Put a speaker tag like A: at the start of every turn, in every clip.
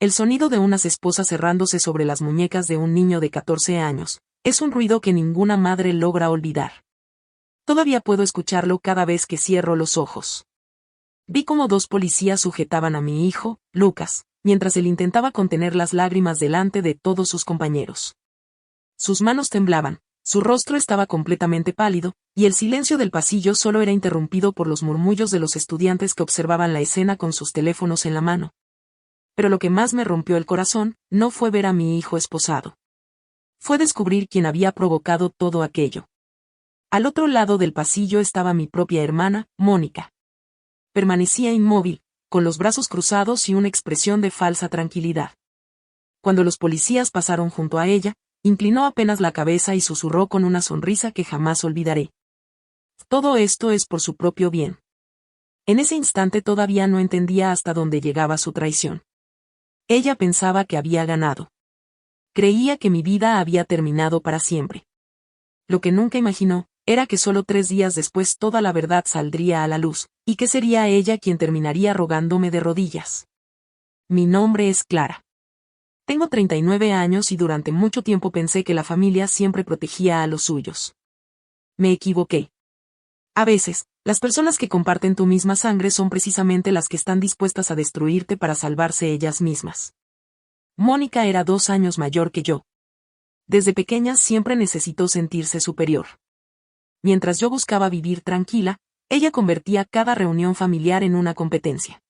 A: El sonido de unas esposas cerrándose sobre las muñecas de un niño de 14 años, es un ruido que ninguna madre logra olvidar. Todavía puedo escucharlo cada vez que cierro los ojos. Vi cómo dos policías sujetaban a mi hijo, Lucas, mientras él intentaba contener las lágrimas delante de todos sus compañeros. Sus manos temblaban, su rostro estaba completamente pálido, y el silencio del pasillo solo era interrumpido por los murmullos de los estudiantes que observaban la escena con sus teléfonos en la mano. Pero lo que más me rompió el corazón, no fue ver a mi hijo esposado. Fue descubrir quién había provocado todo aquello. Al otro lado del pasillo estaba mi propia hermana, Mónica. Permanecía inmóvil, con los brazos cruzados y una expresión de falsa tranquilidad. Cuando los policías pasaron junto a ella, inclinó apenas la cabeza y susurró con una sonrisa que jamás olvidaré. Todo esto es por su propio bien. En ese instante todavía no entendía hasta dónde llegaba su traición. Ella pensaba que había ganado. Creía que mi vida había terminado para siempre. Lo que nunca imaginó, era que solo 3 días después toda la verdad saldría a la luz, y que sería ella quien terminaría rogándome de rodillas. Mi nombre es Clara. Tengo 39 años y durante mucho tiempo pensé que la familia siempre protegía a los suyos. Me equivoqué. A veces, las personas que comparten tu misma sangre son precisamente las que están dispuestas a destruirte para salvarse ellas mismas. Mónica era 2 años mayor que yo. Desde pequeña siempre necesitó sentirse superior. Mientras yo buscaba vivir tranquila, ella convertía cada reunión familiar en una competencia.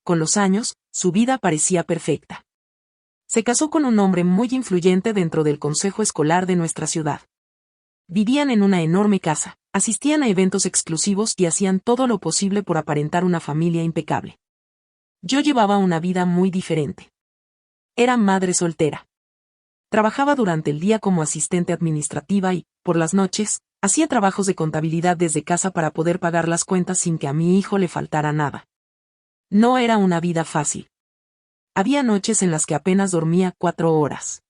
A: Con los años, su vida parecía perfecta. Se casó con un hombre muy influyente dentro del consejo escolar de nuestra ciudad. Vivían en una enorme casa, asistían a eventos exclusivos y hacían todo lo posible por aparentar una familia impecable. Yo llevaba una vida muy diferente. Era madre soltera. Trabajaba durante el día como asistente administrativa y, por las noches, hacía trabajos de contabilidad desde casa para poder pagar las cuentas sin que a mi hijo le faltara nada. No era una vida fácil. Había noches en las que apenas dormía 4 horas.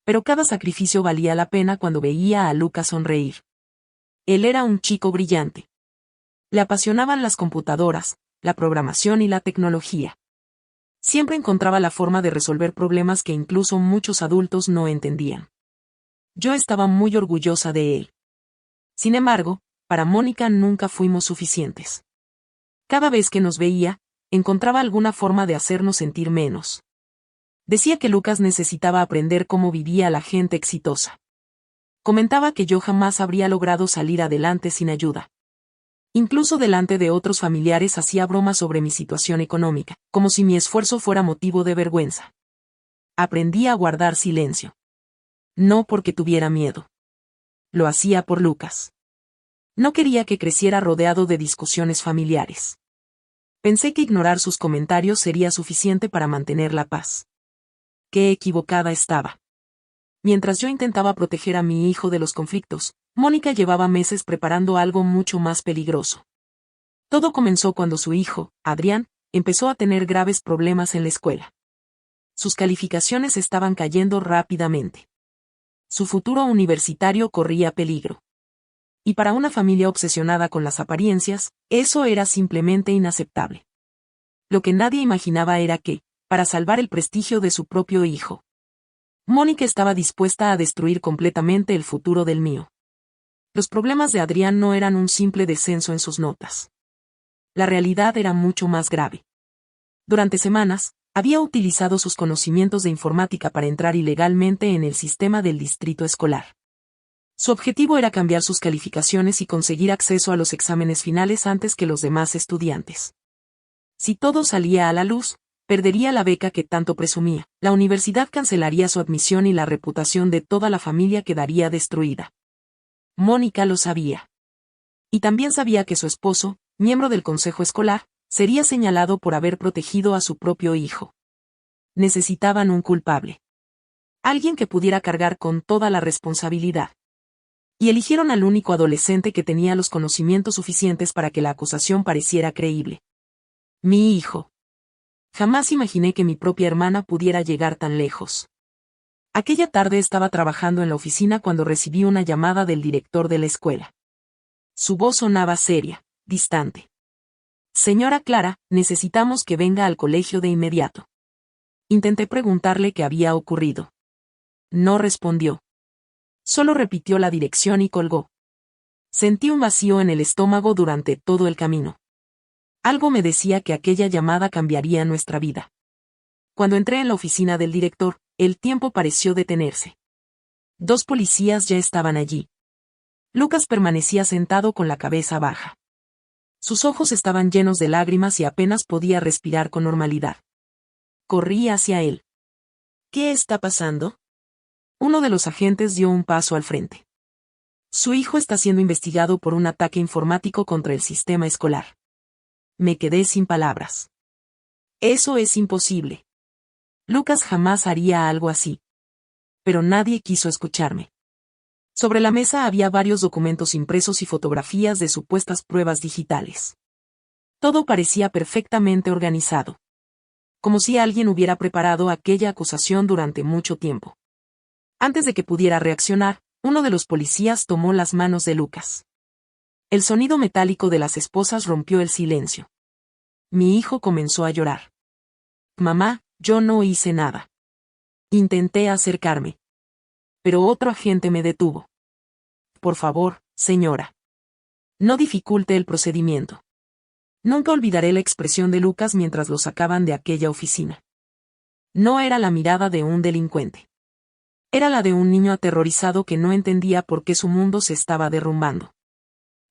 A: Pero cada sacrificio valía la pena cuando veía a Lucas sonreír. Él era un chico brillante. Le apasionaban las computadoras, la programación y la tecnología. Siempre encontraba la forma de resolver problemas que incluso muchos adultos no entendían. Yo estaba muy orgullosa de él. Sin embargo, para Mónica nunca fuimos suficientes. Cada vez que nos veía, encontraba alguna forma de hacernos sentir menos. Decía que Lucas necesitaba aprender cómo vivía la gente exitosa. Comentaba que yo jamás habría logrado salir adelante sin ayuda. Incluso delante de otros familiares hacía bromas sobre mi situación económica, como si mi esfuerzo fuera motivo de vergüenza. Aprendí a guardar silencio. No porque tuviera miedo. Lo hacía por Lucas. No quería que creciera rodeado de discusiones familiares. Pensé que ignorar sus comentarios sería suficiente para mantener la paz. Qué equivocada estaba. Mientras yo intentaba proteger a mi hijo de los conflictos, Mónica llevaba meses preparando algo mucho más peligroso. Todo comenzó cuando su hijo, Adrián, empezó a tener graves problemas en la escuela. Sus calificaciones estaban cayendo rápidamente. Su futuro universitario corría peligro. Y para una familia obsesionada con las apariencias, eso era simplemente inaceptable. Lo que nadie imaginaba era que, para salvar el prestigio de su propio hijo, Mónica estaba dispuesta a destruir completamente el futuro del mío. Los problemas de Adrián no eran un simple descenso en sus notas. La realidad era mucho más grave. Durante semanas, había utilizado sus conocimientos de informática para entrar ilegalmente en el sistema del distrito escolar. Su objetivo era cambiar sus calificaciones y conseguir acceso a los exámenes finales antes que los demás estudiantes. Si todo salía a la luz, perdería la beca que tanto presumía, la universidad cancelaría su admisión y la reputación de toda la familia quedaría destruida. Mónica lo sabía. Y también sabía que su esposo, miembro del consejo escolar, sería señalado por haber protegido a su propio hijo. Necesitaban un culpable. Alguien que pudiera cargar con toda la responsabilidad. Y eligieron al único adolescente que tenía los conocimientos suficientes para que la acusación pareciera creíble. Mi hijo. Jamás imaginé que mi propia hermana pudiera llegar tan lejos. Aquella tarde estaba trabajando en la oficina cuando recibí una llamada del director de la escuela. Su voz sonaba seria, distante. Señora Clara, necesitamos que venga al colegio de inmediato. Intenté preguntarle qué había ocurrido. No respondió. Solo repitió la dirección y colgó. Sentí un vacío en el estómago durante todo el camino. Algo me decía que aquella llamada cambiaría nuestra vida. Cuando entré en la oficina del director, el tiempo pareció detenerse. 2 policías ya estaban allí. Lucas permanecía sentado con la cabeza baja. Sus ojos estaban llenos de lágrimas y apenas podía respirar con normalidad. Corrí hacia él. ¿Qué está pasando? Uno de los agentes dio un paso al frente. Su hijo está siendo investigado por un ataque informático contra el sistema escolar. Me quedé sin palabras. Eso es imposible. Lucas jamás haría algo así. Pero nadie quiso escucharme. Sobre la mesa había varios documentos impresos y fotografías de supuestas pruebas digitales. Todo parecía perfectamente organizado. Como si alguien hubiera preparado aquella acusación durante mucho tiempo. Antes de que pudiera reaccionar, uno de los policías tomó las manos de Lucas. El sonido metálico de las esposas rompió el silencio. Mi hijo comenzó a llorar. Mamá, yo no hice nada. Intenté acercarme. Pero otro agente me detuvo. Por favor, señora. No dificulte el procedimiento. Nunca olvidaré la expresión de Lucas mientras lo sacaban de aquella oficina. No era la mirada de un delincuente. Era la de un niño aterrorizado que no entendía por qué su mundo se estaba derrumbando.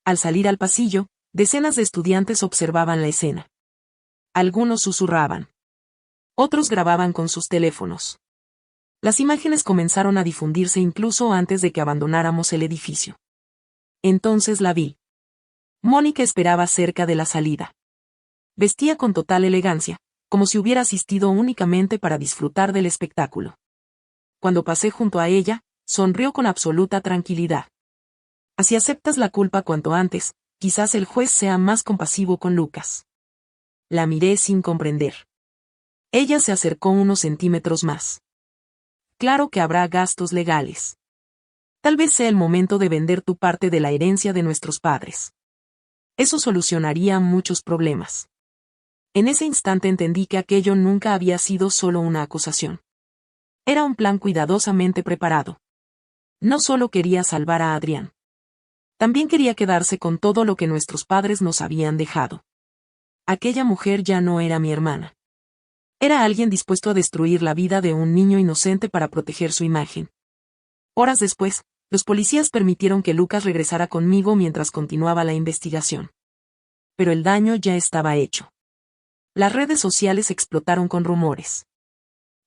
A: Al salir al pasillo, decenas de estudiantes observaban la escena. Algunos susurraban. Otros grababan con sus teléfonos. Las imágenes comenzaron a difundirse incluso antes de que abandonáramos el edificio. Entonces la vi. Mónica esperaba cerca de la salida. Vestía con total elegancia, como si hubiera asistido únicamente para disfrutar del espectáculo. Cuando pasé junto a ella, sonrió con absoluta tranquilidad. Si aceptas la culpa cuanto antes, quizás el juez sea más compasivo con Lucas. La miré sin comprender. Ella se acercó unos centímetros más. Claro que habrá gastos legales. Tal vez sea el momento de vender tu parte de la herencia de nuestros padres. Eso solucionaría muchos problemas. En ese instante entendí que aquello nunca había sido solo una acusación. Era un plan cuidadosamente preparado. No solo quería salvar a Adrián. También quería quedarse con todo lo que nuestros padres nos habían dejado. Aquella mujer ya no era mi hermana. Era alguien dispuesto a destruir la vida de un niño inocente para proteger su imagen. Horas después, los policías permitieron que Lucas regresara conmigo mientras continuaba la investigación. Pero el daño ya estaba hecho. Las redes sociales explotaron con rumores.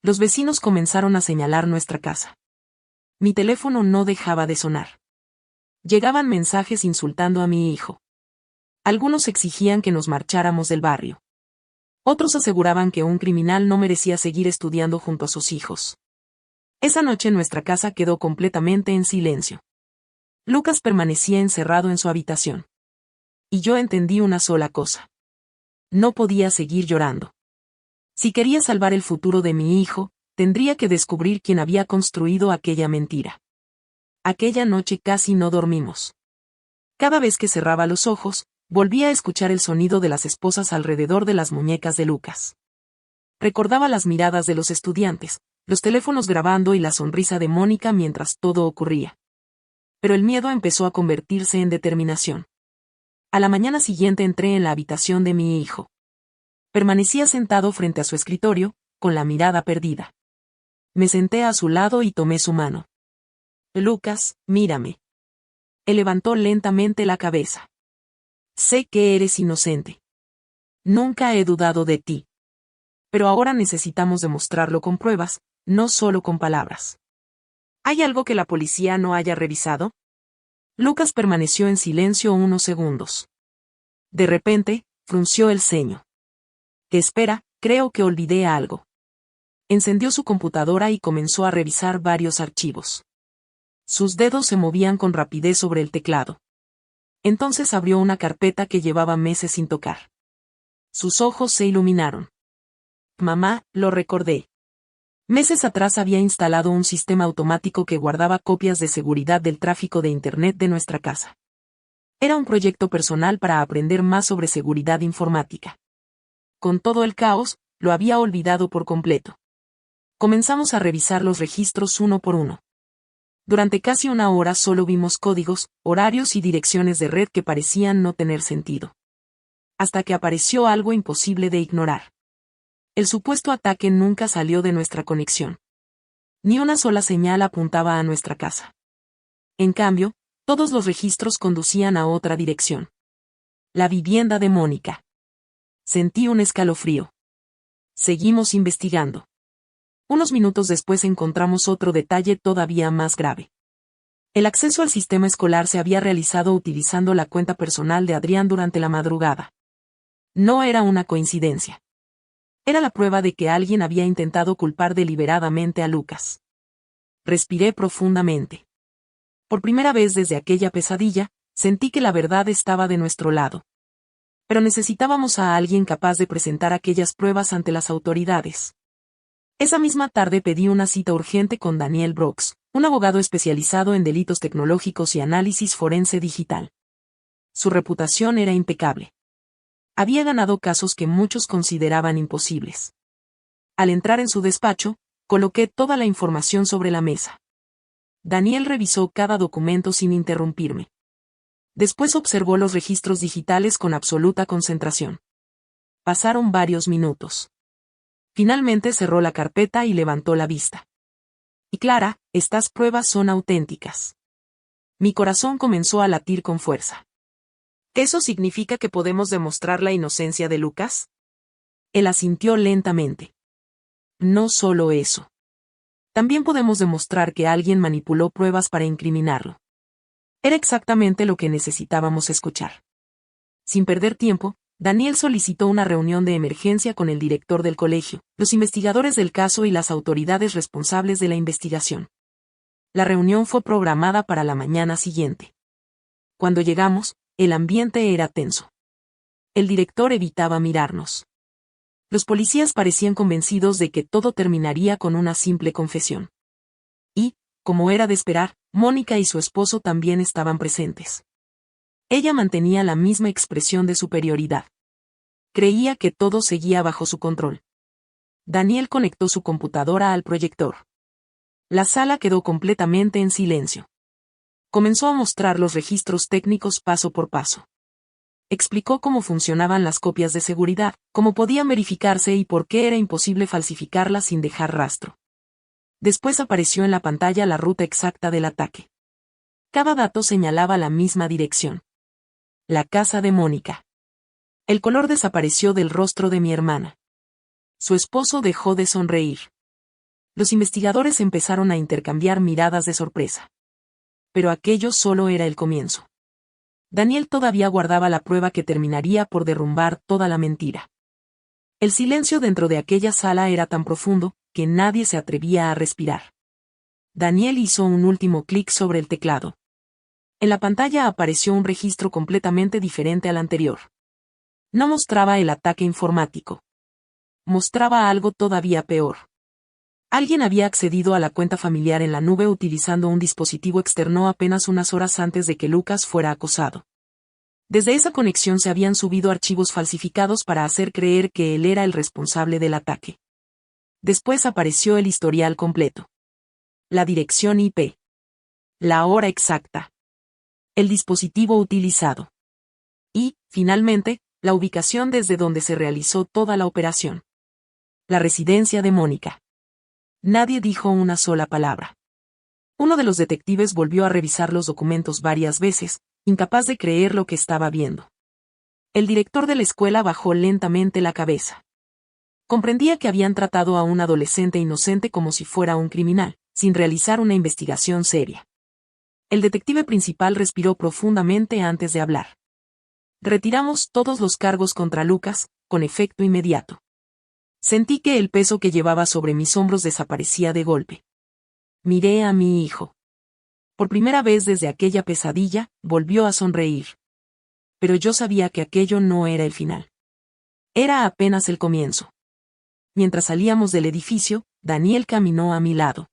A: Los vecinos comenzaron a señalar nuestra casa. Mi teléfono no dejaba de sonar. Llegaban mensajes insultando a mi hijo. Algunos exigían que nos marcháramos del barrio. Otros aseguraban que un criminal no merecía seguir estudiando junto a sus hijos. Esa noche nuestra casa quedó completamente en silencio. Lucas permanecía encerrado en su habitación. Y yo entendí una sola cosa. No podía seguir llorando. Si quería salvar el futuro de mi hijo, tendría que descubrir quién había construido aquella mentira. Aquella noche casi no dormimos. Cada vez que cerraba los ojos, volvía a escuchar el sonido de las esposas alrededor de las muñecas de Lucas. Recordaba las miradas de los estudiantes, los teléfonos grabando y la sonrisa de Mónica mientras todo ocurría. Pero el miedo empezó a convertirse en determinación. A la mañana siguiente entré en la habitación de mi hijo. Permanecía sentado frente a su escritorio, con la mirada perdida. Me senté a su lado y tomé su mano. Lucas, mírame. Él levantó lentamente la cabeza. Sé que eres inocente. Nunca he dudado de ti. Pero ahora necesitamos demostrarlo con pruebas, no solo con palabras. ¿Hay algo que la policía no haya revisado? Lucas permaneció en silencio unos segundos. De repente, frunció el ceño. Espera, creo que olvidé algo. Encendió su computadora y comenzó a revisar varios archivos. Sus dedos se movían con rapidez sobre el teclado. Entonces abrió una carpeta que llevaba meses sin tocar. Sus ojos se iluminaron. Mamá, lo recordé. Meses atrás había instalado un sistema automático que guardaba copias de seguridad del tráfico de Internet de nuestra casa. Era un proyecto personal para aprender más sobre seguridad informática. Con todo el caos, lo había olvidado por completo. Comenzamos a revisar los registros uno por uno. Durante casi una hora solo vimos códigos, horarios y direcciones de red que parecían no tener sentido. Hasta que apareció algo imposible de ignorar. El supuesto ataque nunca salió de nuestra conexión. Ni una sola señal apuntaba a nuestra casa. En cambio, todos los registros conducían a otra dirección. La vivienda de Mónica. Sentí un escalofrío. Seguimos investigando. Unos minutos después encontramos otro detalle todavía más grave. El acceso al sistema escolar se había realizado utilizando la cuenta personal de Adrián durante la madrugada. No era una coincidencia. Era la prueba de que alguien había intentado culpar deliberadamente a Lucas. Respiré profundamente. Por primera vez desde aquella pesadilla, sentí que la verdad estaba de nuestro lado. Pero necesitábamos a alguien capaz de presentar aquellas pruebas ante las autoridades. Esa misma tarde pedí una cita urgente con Daniel Brooks, un abogado especializado en delitos tecnológicos y análisis forense digital. Su reputación era impecable. Había ganado casos que muchos consideraban imposibles. Al entrar en su despacho, coloqué toda la información sobre la mesa. Daniel revisó cada documento sin interrumpirme. Después observó los registros digitales con absoluta concentración. Pasaron varios minutos. Finalmente cerró la carpeta y levantó la vista. Y Clara, estas pruebas son auténticas. Mi corazón comenzó a latir con fuerza. ¿Eso significa que podemos demostrar la inocencia de Lucas? Él asintió lentamente. No solo eso. También podemos demostrar que alguien manipuló pruebas para incriminarlo. Era exactamente lo que necesitábamos escuchar. Sin perder tiempo, Daniel solicitó una reunión de emergencia con el director del colegio, los investigadores del caso y las autoridades responsables de la investigación. La reunión fue programada para la mañana siguiente. Cuando llegamos, el ambiente era tenso. El director evitaba mirarnos. Los policías parecían convencidos de que todo terminaría con una simple confesión. Y, como era de esperar, Mónica y su esposo también estaban presentes. Ella mantenía la misma expresión de superioridad. Creía que todo seguía bajo su control. Daniel conectó su computadora al proyector. La sala quedó completamente en silencio. Comenzó a mostrar los registros técnicos paso por paso. Explicó cómo funcionaban las copias de seguridad, cómo podían verificarse y por qué era imposible falsificarlas sin dejar rastro. Después apareció en la pantalla la ruta exacta del ataque. Cada dato señalaba la misma dirección. La casa de Mónica. El color desapareció del rostro de mi hermana. Su esposo dejó de sonreír. Los investigadores empezaron a intercambiar miradas de sorpresa. Pero aquello solo era el comienzo. Daniel todavía guardaba la prueba que terminaría por derrumbar toda la mentira. El silencio dentro de aquella sala era tan profundo, que nadie se atrevía a respirar. Daniel hizo un último clic sobre el teclado. En la pantalla apareció un registro completamente diferente al anterior. No mostraba el ataque informático. Mostraba algo todavía peor. Alguien había accedido a la cuenta familiar en la nube utilizando un dispositivo externo apenas unas horas antes de que Lucas fuera acosado. Desde esa conexión se habían subido archivos falsificados para hacer creer que él era el responsable del ataque. Después apareció el historial completo. La dirección IP. La hora exacta. El dispositivo utilizado. Y, finalmente, la ubicación desde donde se realizó toda la operación. La residencia de Mónica. Nadie dijo una sola palabra. Uno de los detectives volvió a revisar los documentos varias veces, incapaz de creer lo que estaba viendo. El director de la escuela bajó lentamente la cabeza. Comprendía que habían tratado a un adolescente inocente como si fuera un criminal, sin realizar una investigación seria. El detective principal respiró profundamente antes de hablar. Retiramos todos los cargos contra Lucas, con efecto inmediato. Sentí que el peso que llevaba sobre mis hombros desaparecía de golpe. Miré a mi hijo. Por primera vez desde aquella pesadilla, volvió a sonreír. Pero yo sabía que aquello no era el final. Era apenas el comienzo. Mientras salíamos del edificio, Daniel caminó a mi lado.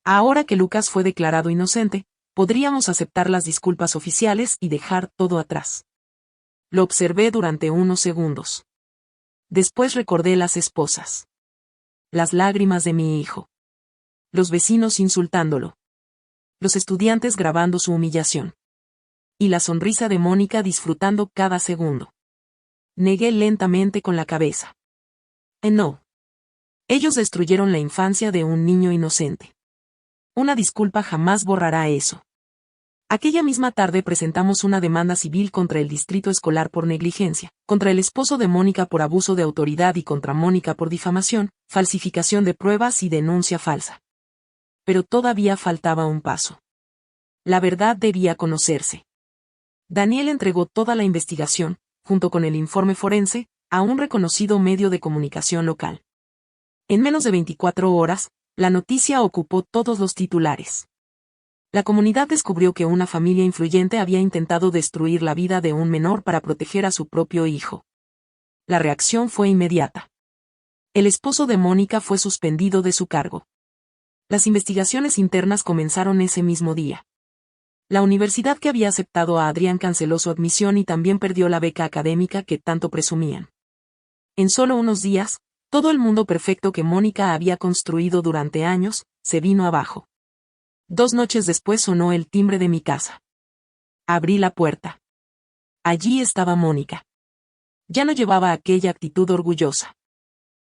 A: Ahora que Lucas fue declarado inocente, podríamos aceptar las disculpas oficiales y dejar todo atrás. Lo observé durante unos segundos. Después recordé las esposas. las lágrimas de mi hijo. Los vecinos insultándolo. Los estudiantes grabando su humillación. Y la sonrisa de Mónica disfrutando cada segundo. Negué lentamente con la cabeza. No. Ellos destruyeron la infancia de un niño inocente. Una disculpa jamás borrará eso. Aquella misma tarde presentamos una demanda civil contra el distrito escolar por negligencia, contra el esposo de Mónica por abuso de autoridad y contra Mónica por difamación, falsificación de pruebas y denuncia falsa. Pero todavía faltaba un paso. La verdad debía conocerse. Daniel entregó toda la investigación, junto con el informe forense, a un reconocido medio de comunicación local. En menos de 24 horas, la noticia ocupó todos los titulares. La comunidad descubrió que una familia influyente había intentado destruir la vida de un menor para proteger a su propio hijo. La reacción fue inmediata. El esposo de Mónica fue suspendido de su cargo. Las investigaciones internas comenzaron ese mismo día. La universidad que había aceptado a Adrián canceló su admisión y también perdió la beca académica que tanto presumían. En solo unos días, todo el mundo perfecto que Mónica había construido durante años, se vino abajo. 2 noches después sonó el timbre de mi casa. Abrí la puerta. Allí estaba Mónica. Ya no llevaba aquella actitud orgullosa.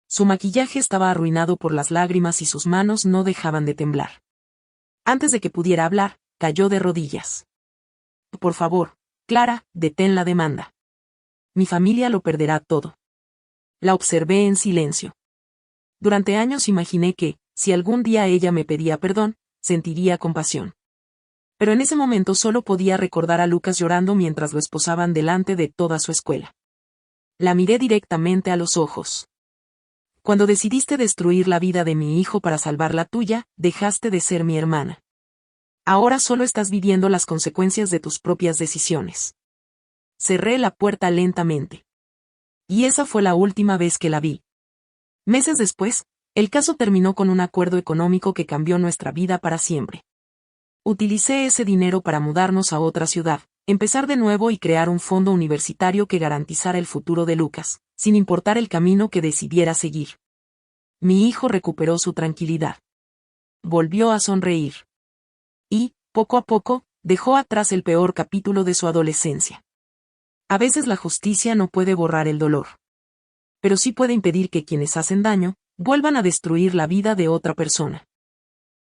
A: Su maquillaje estaba arruinado por las lágrimas y sus manos no dejaban de temblar. Antes de que pudiera hablar, cayó de rodillas. Por favor, Clara, detén la demanda. Mi familia lo perderá todo. La observé en silencio. Durante años imaginé que, si algún día ella me pedía perdón, sentiría compasión. Pero en ese momento solo podía recordar a Lucas llorando mientras lo esposaban delante de toda su escuela. La miré directamente a los ojos. Cuando decidiste destruir la vida de mi hijo para salvar la tuya, dejaste de ser mi hermana. Ahora solo estás viviendo las consecuencias de tus propias decisiones. Cerré la puerta lentamente. Y esa fue la última vez que la vi. Meses después, el caso terminó con un acuerdo económico que cambió nuestra vida para siempre. Utilicé ese dinero para mudarnos a otra ciudad, empezar de nuevo y crear un fondo universitario que garantizara el futuro de Lucas, sin importar el camino que decidiera seguir. Mi hijo recuperó su tranquilidad. Volvió a sonreír. Y, poco a poco, dejó atrás el peor capítulo de su adolescencia. A veces la justicia no puede borrar el dolor. Pero sí puede impedir que quienes hacen daño, vuelvan a destruir la vida de otra persona.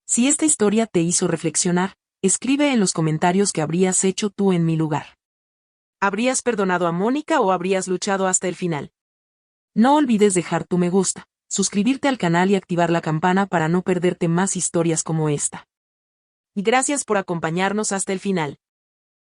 A: Si esta historia te hizo reflexionar, escribe en los comentarios qué habrías hecho tú en mi lugar. ¿Habrías perdonado a Mónica o habrías luchado hasta el final? No olvides dejar tu me gusta, suscribirte al canal y activar la campana para no perderte más historias como esta. Y gracias por acompañarnos hasta el final.